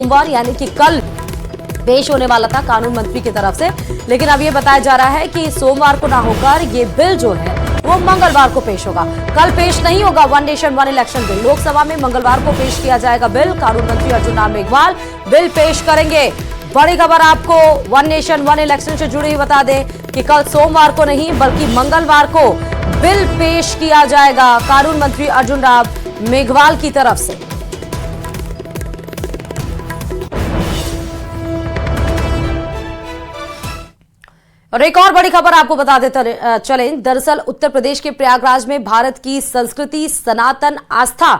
सोमवार यानी कि कल पेश होने वाला था कानून मंत्री की तरफ से, लेकिन अब ये बताया जा रहा है कि सोमवार को ना होकर ये बिल जो है वो मंगलवार को पेश होगा। कल पेश नहीं होगा one nation one election bill. Lok Sabha में मंगलवार को पेश किया जाएगा बिल। कानून मंत्री अर्जुन राम मेघवाल बिल पेश करेंगे। बड़ी खबर आपको वन नेशन वन इलेक्शन से जुड़ी हुई बता दें कि कल सोमवार को नहीं बल्कि मंगलवार को बिल पेश किया जाएगा कानून मंत्री अर्जुन राम मेघवाल की तरफ से। और एक और बड़ी खबर आपको बता देते चलें। दरअसल उत्तर प्रदेश के प्रयागराज में भारत की संस्कृति, सनातन आस्था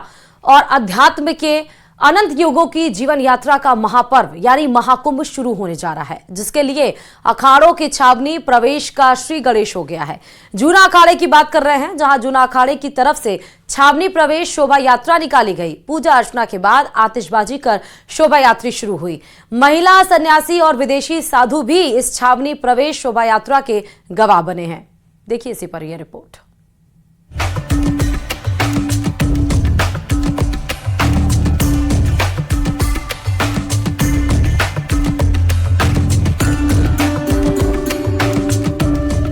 और अध्यात्म के अनंत युगों की जीवन यात्रा का महापर्व यानी महाकुंभ शुरू होने जा रहा है, जिसके लिए अखाड़ों की छावनी प्रवेश का श्री गणेश हो गया है। जूना अखाड़े की बात कर रहे हैं, जहां जूना अखाड़े की तरफ से छावनी प्रवेश शोभा यात्रा निकाली गई। पूजा अर्चना के बाद आतिशबाजी कर शोभा यात्रा शुरू हुई। महिला, सन्यासी और विदेशी साधु भी इस छावनी प्रवेश शोभा यात्रा के गवाह बने हैं। देखिए इसी पर यह रिपोर्ट।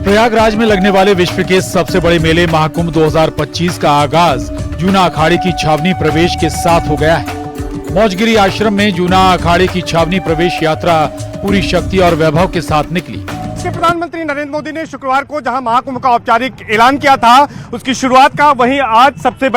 प्रयागराज में लगने वाले विश्व के सबसे बड़े मेले महाकुंभ 2025 का आगाज जूना अखाड़े की छावनी प्रवेश के साथ हो गया है। मौजगिरी आश्रम में जूना अखाड़े की छावनी प्रवेश यात्रा पूरी शक्ति और वैभव के साथ निकली। प्रधानमंत्री नरेंद्र मोदी ने शुक्रवार को जहां महाकुंभ का औपचारिक ऐलान किया था, उसकी शुरुआत का वहीं आज सबसे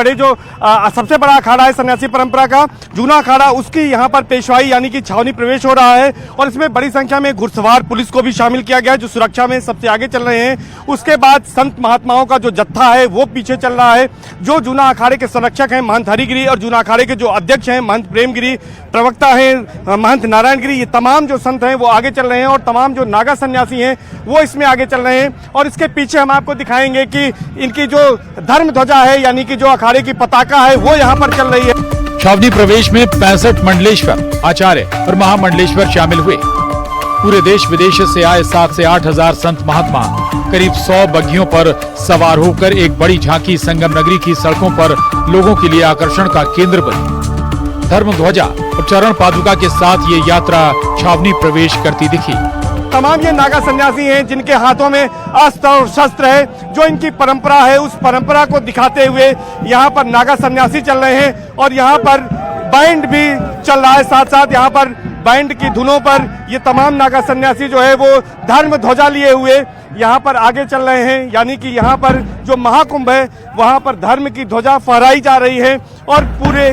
बड़ा अखाड़ा है सन्यासी परंपरा का जूना अखाड़ा, उसकी यहां पर पेशवाई यानी कि छावनी प्रवेश हो रहा है। और इसमें बड़ी संख्या में घुड़सवार पुलिस को भी शामिल किया गया, जो सुरक्षा में सबसे आगे चल रहे हैं। उसके बाद संत महात्माओं का जो जत्था है वो पीछे चल रहा है। जो जूना अखाड़े के संरक्षक हैं महंत हरिगिरी और जूना अखाड़े के जो अध्यक्ष हैं महंत प्रेमगिरी, प्रवक्ता हैं महंत नारायणगिरी, ये तमाम जो संत हैं वो आगे चल रहे हैं और तमाम जो नागा सन्यासी हैं वो इसमें आगे चल रहे हैं। और इसके पीछे हम आपको दिखाएंगे कि इनकी जो धर्म ध्वजा है यानी कि जो अखाड़े की पताका है वो यहाँ पर चल रही है। छावनी प्रवेश में 65 मंडलेश्वर, आचार्य और महामंडलेश्वर शामिल हुए। पूरे देश विदेश से आए 7 से 8 हजार संत महात्मा करीब 100 बग्घियों पर सवार होकर एक बड़ी झांकी संगम नगरी की सड़कों पर लोगों के लिए आकर्षण का केंद्र बनी। धर्म ध्वजा और चरण पादुका के साथ ये यात्रा छावनी प्रवेश करती दिखी। तमाम ये नागा सन्यासी हैं जिनके हाथों में अस्त्र और शस्त्र है, जो इनकी परंपरा है उस परंपरा को दिखाते हुए यहाँ पर नागा सन्यासी चल रहे हैं। और यहाँ पर बैंड भी चल रहा है, साथ साथ यहाँ पर बैंड की धुनों पर ये तमाम नागा सन्यासी जो है वो धर्म ध्वजा लिए हुए यहाँ पर आगे चल रहे हैं। यानी कि यहाँ पर जो महाकुंभ है वहाँ पर धर्म की ध्वजा फहराई जा रही है। और पूरे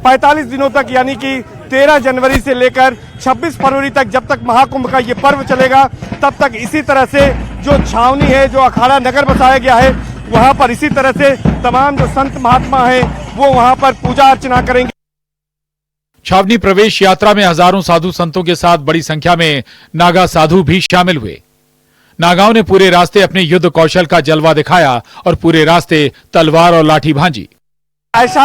45 दिनों तक यानी कि 13 जनवरी से लेकर 26 फरवरी तक, जब तक महाकुंभ का ये पर्व चलेगा, तब तक इसी तरह से जो छावनी है, जो अखाड़ा नगर बसाया गया है, वहाँ पर इसी तरह से तमाम जो संत महात्मा हैं वो वहाँ पर पूजा अर्चना करेंगे। छावनी प्रवेश यात्रा में हजारों साधु संतों के साथ बड़ी संख्या में नागा साधु भी शामिल हुए। नागाओं ने पूरे रास्ते अपने युद्ध कौशल का जलवा दिखाया और पूरे रास्ते तलवार और लाठी भांजी। ऐसा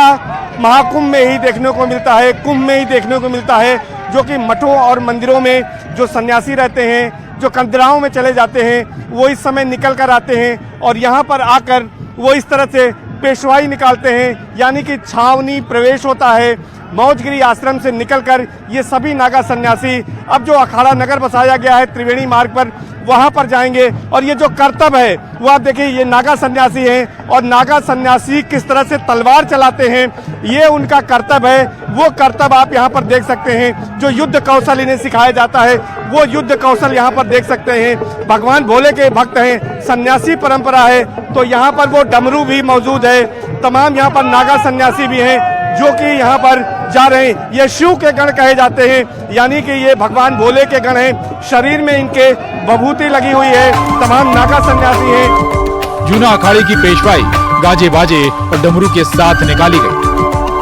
महाकुंभ में ही देखने को मिलता है, कुंभ में ही देखने को मिलता है, जो कि मठों और मंदिरों में जो सन्यासी रहते हैं, जो कंदराओं में चले जाते हैं, वो इस समय निकल कर आते हैं और यहाँ पर आकर वो इस तरह से पेशवाई निकालते हैं। यानी कि छावनी प्रवेश होता है। मौजगिरी आश्रम से निकलकर ये सभी नागा सन्यासी अब जो अखाड़ा नगर बसाया गया है त्रिवेणी मार्ग पर, वहां पर जाएंगे। और ये जो कर्तव्य है वो आप देखिए, ये नागा सन्यासी हैं और नागा सन्यासी किस तरह से तलवार चलाते हैं, ये उनका कर्तव्य है। वो कर्तव्य आप यहाँ पर देख सकते हैं। जो युद्ध कौशल इन्हें सिखाया जाता है वो युद्ध कौशल यहाँ पर देख सकते हैं। भगवान भोले के भक्त हैं, सन्यासी परंपरा है, तो यहाँ पर वो डमरू भी मौजूद है। तमाम यहाँ पर नागा सन्यासी भी हैं जो कि यहाँ पर जा रहे हैं। ये शिव के गण कहे जाते हैं, यानी कि ये भगवान भोले के गण हैं। शरीर में इनके विभूति लगी हुई है। तमाम नागा सन्यासी हैं। जूना अखाड़े की पेशवाई गाजे बाजे और डमरू के साथ निकाली गई।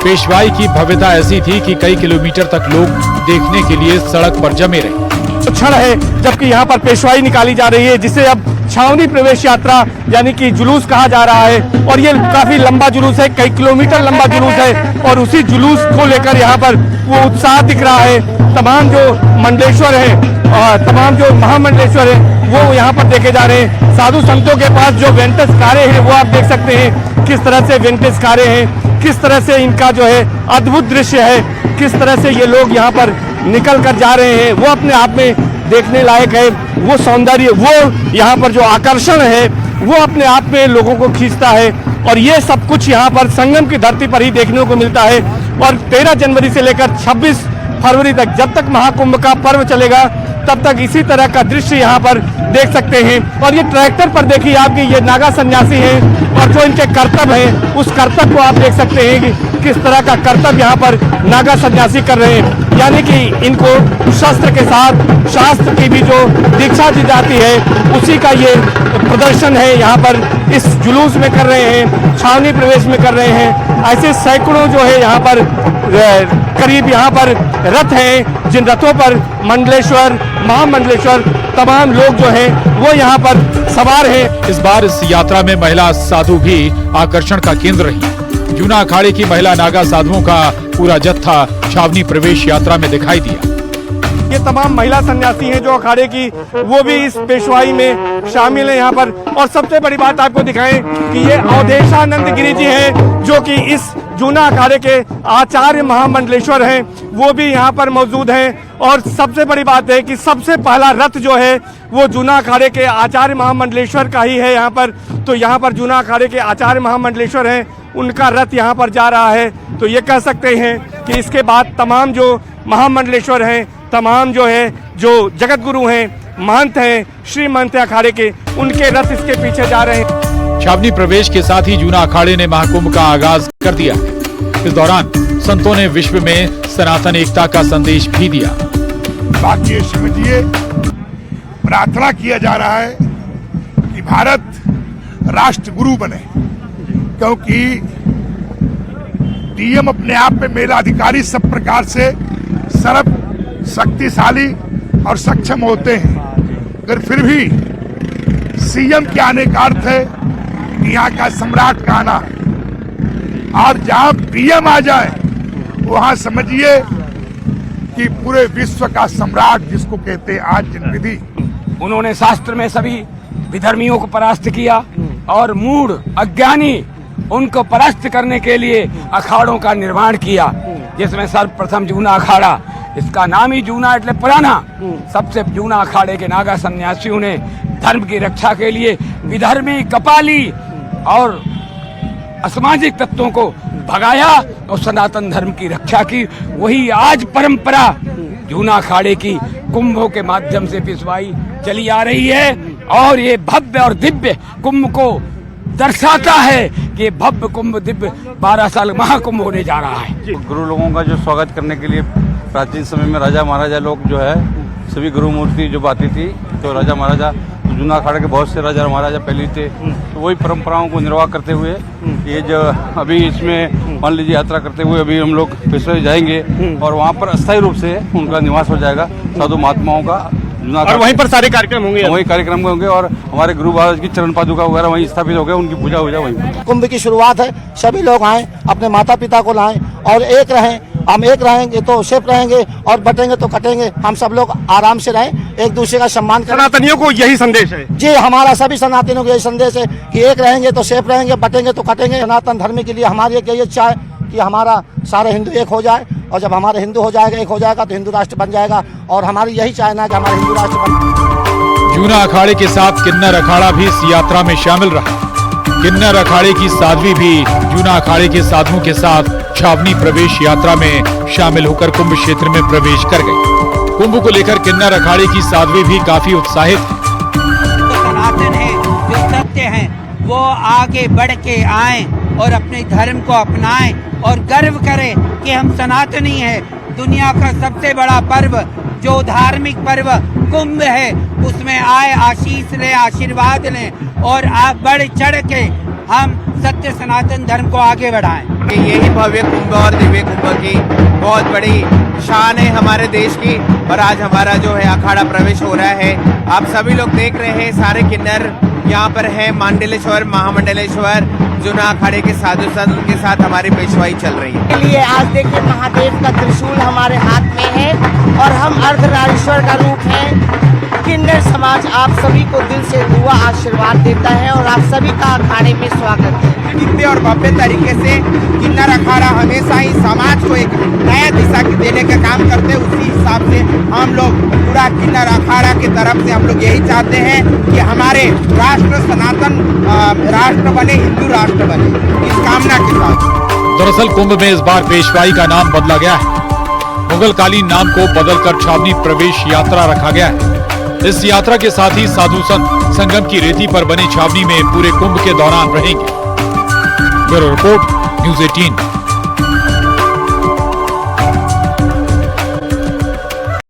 पेशवाई की भव्यता ऐसी थी कि कई किलोमीटर तक लोग देखने के लिए सड़क पर जमे रहे। क्षण है जबकि यहाँ पर पेशवाई निकाली जा रही है, जिसे अब छावनी प्रवेश यात्रा यानी कि जुलूस कहा जा रहा है। और ये काफी लंबा जुलूस है, कई किलोमीटर लंबा जुलूस है और उसी जुलूस को लेकर यहाँ पर वो उत्साह दिख रहा है। तमाम जो मंडलेश्वर है और तमाम जो महामंडलेश्वर है वो यहाँ पर देखे जा रहे हैं। साधु संतों के पास जो वेंटस कारें हैं वो आप देख सकते हैं किस तरह से वेंटस कारें हैं, किस तरह से इनका जो है अद्भुत दृश्य है, किस तरह से ये लोग यहाँ पर निकल कर जा रहे हैं, वो अपने आप में देखने लायक है। वो सौंदर्य, वो यहाँ पर जो आकर्षण है, वो अपने आप में लोगों को खींचता है। और ये सब कुछ यहाँ पर संगम की धरती पर ही देखने को मिलता है। और 13 जनवरी से लेकर 26 फरवरी तक, जब तक महाकुंभ का पर्व चलेगा, तब तक इसी तरह का दृश्य यहाँ पर देख सकते हैं। और ये ट्रैक्टर पर देखिए आपके ये नागा सन्यासी हैं और जो इनके कर्तव्य हैं, उस कर्तव्य को आप देख सकते हैं कि किस तरह का कर्तव्य यहाँ पर नागा सन्यासी कर रहे हैं। यानी कि इनको शस्त्र के साथ शास्त्र की भी जो दीक्षा दी जाती है, उसी का ये प्रदर्शन है यहाँ पर इस जुलूस में कर रहे हैं, छावनी प्रवेश में कर रहे हैं। ऐसे सैकड़ों जो है यहाँ पर करीब यहाँ पर रथ हैं, जिन रथों पर मंडलेश्वर, महामंडलेश्वर तमाम लोग जो हैं वो यहाँ पर सवार हैं। इस बार इस यात्रा में महिला साधु भी आकर्षण का केंद्र रही। जूना अखाड़े की महिला नागा साधुओं का पूरा जत्था छावनी प्रवेश यात्रा में दिखाई दिया। ये तमाम महिला सन्यासी हैं जो अखाड़े की, वो भी इस पेशवाई में शामिल हैं यहाँ पर। और सबसे बड़ी बात आपको दिखाएं कि ये अवधेशानंद गिरी जी हैं, जो कि इस जूना अखाड़े के आचार्य महामंडलेश्वर हैं, वो भी यहाँ पर मौजूद हैं। और सबसे बड़ी बात है कि सबसे पहला रथ जो है वो जूना अखाड़े के आचार्य महामंडलेश्वर का ही है यहाँ पर। तो यहाँ पर जूना अखाड़े के आचार्य महामंडलेश्वर हैं, उनका रथ यहाँ पर जा रहा है। तो ये कह सकते हैं कि इसके बाद तमाम जो महामंडलेश्वर हैं, तमाम जो है जो जगत गुरु हैं, महंत हैं, श्री महंत अखाड़े के, उनके रथ इसके पीछे जा रहे हैं। छावनी प्रवेश के साथ ही जूना अखाड़े ने महाकुंभ का आगाज कर दिया। इस दौरान संतों ने विश्व में सनातन एकता का संदेश भी दिया। बाकी ये समझिए, प्रार्थना किया जा रहा है कि भारत राष्ट्र गुरु बने, क्योंकि डीएम अपने आप में मेरा अधिकारी सब प्रकार से सर्व शक्तिशाली और सक्षम होते हैं, अगर फिर भी सीएम के आने का अर्थ है यहाँ का सम्राट का आना। और जहां पीएम आ जाए वहां समझिए कि पूरे विश्व का सम्राट जिसको कहते हैं आज जनविधि। उन्होंने शास्त्र में सभी विधर्मियों को परास्त किया और मूढ़ अज्ञानी उनको परास्त करने के लिए अखाड़ों का निर्माण किया, जिसमें सर्वप्रथम जूना अखाड़ा, इसका नाम ही जूना એટલે पुराना। सबसे जूना अखाड़े के नागा सन्यासियों ने धर्म की रक्षा के लिए विधर्मी, कपाली और असामाजिक तत्वों को भगाया और सनातन धर्म की रक्षा की। वही आज परंपरा जूना अखाड़े की कुंभों के माध्यम से पिछवाई चली आ रही है। और ये भव्य और दिव्य कुंभ को दर्शाता है कि भव्य कुंभ दिव्य 12 साल महाकुंभ होने जा रहा है। गुरु लोगों का जो स्वागत करने के लिए प्राचीन समय में राजा महाराजा लोग जो है सभी गुरु मूर्ति जो आती थी, तो राजा महाराजा जूना अखाड़े के बहुत से राजा महाराजा पहले थे, तो वही परंपराओं को निर्वाह करते हुए ये जो अभी इसमें मान लीजिए यात्रा करते हुए अभी हम लोग पेशवे जाएंगे और वहाँ पर अस्थायी रूप से उनका निवास हो जाएगा साधु महात्माओं का। और वहीं पर सारे कार्यक्रम होंगे, वही कार्यक्रम होंगे और हमारे गुरु महाराज की चरण पादुका वगैरह वहीं स्थापित हो गए, उनकी पूजा हो जाए वहीं। कुंभ की शुरुआत है, सभी लोग आएं, अपने माता पिता को लाएं और एक रहें। हम एक रहेंगे तो सेफ रहेंगे और बटेंगे तो कटेंगे। हम सब लोग आराम से रहें, एक दूसरे का सम्मान करें। सनातनियों को यही संदेश है जी, हमारा सभी सनातनियों को यही संदेश है कि एक रहेंगे तो सेफ रहेंगे, बटेंगे तो कटेंगे। सनातन धर्म के लिए हमारी एक यही इच्छा है कि हमारा सारे हिंदू एक हो जाए, और जब हमारे हिंदू हो जाएगा, एक हो जाएगा, तो हिंदू राष्ट्र बन जाएगा। और हमारी यही चाहना है कि हमारे हिंदू राष्ट्र बन। जूना अखाड़े के साथ किन्नर अखाड़ा भी इस यात्रा में शामिल रहा। किन्नर अखाड़े की साध्वी भी जूना अखाड़े के साधुओं के साथ छावनी प्रवेश यात्रा में शामिल होकर कुंभ क्षेत्र में प्रवेश कर गई। कुंभ को लेकर किन्नर अखाड़े की साध्वी भी काफी उत्साहित है। सनातन है, जो सत्य है, वो आगे बढ़ के आए और अपने धर्म को अपनाएं और गर्व करें कि हम सनातनी हैं। दुनिया का सबसे बड़ा पर्व जो धार्मिक पर्व कुंभ है, उसमें आए, आशीष लें, आशीर्वाद लें और आप बढ़ चढ़ के हम सत्य सनातन धर्म को आगे बढ़ाएं। यही भव्य कुंभ और दिव्य कुंभ की बहुत बड़ी शान है हमारे देश की। और आज हमारा जो है अखाड़ा प्रवेश हो रहा है। आप सभी लोग देख रहे हैं, सारे किन्नर यहाँ पर है, मंडलेश्वर, महामंडलेश्वर, जूना अखाड़े के साधु संत, उनके साथ हमारी पेशवाई चल रही है। के लिए आज देखिए महादेव का त्रिशूल हमारे हाथ में है और हम अर्धनारीश्वर का रूप है। किन्नर समाज आप सभी को दिल से दुआ आशीर्वाद देता है और आप सभी का अखाड़े में स्वागत है। दिव्य और भव्य तरीके से किन्नर अखाड़ा हमेशा ही समाज को एक नया दिशा देने का काम करते हैं। उसी हिसाब से हम लोग पूरा किन्नर अखाड़ा की तरफ से हम लोग यही चाहते हैं कि हमारे राष्ट्र सनातन राष्ट्र बने, हिंदू राष्ट्र बने, इस कामना के साथ। दरअसल कुंभ में इस बार पेशवाई का नाम बदला गया है। मुगल कालीन नाम को बदलकर छावनी प्रवेश यात्रा रखा गया है। इस यात्रा के साथ ही साधु संत संगम की रेती पर बनी छावनी में पूरे कुंभ के दौरान रहेंगे। Bureau report, news 18।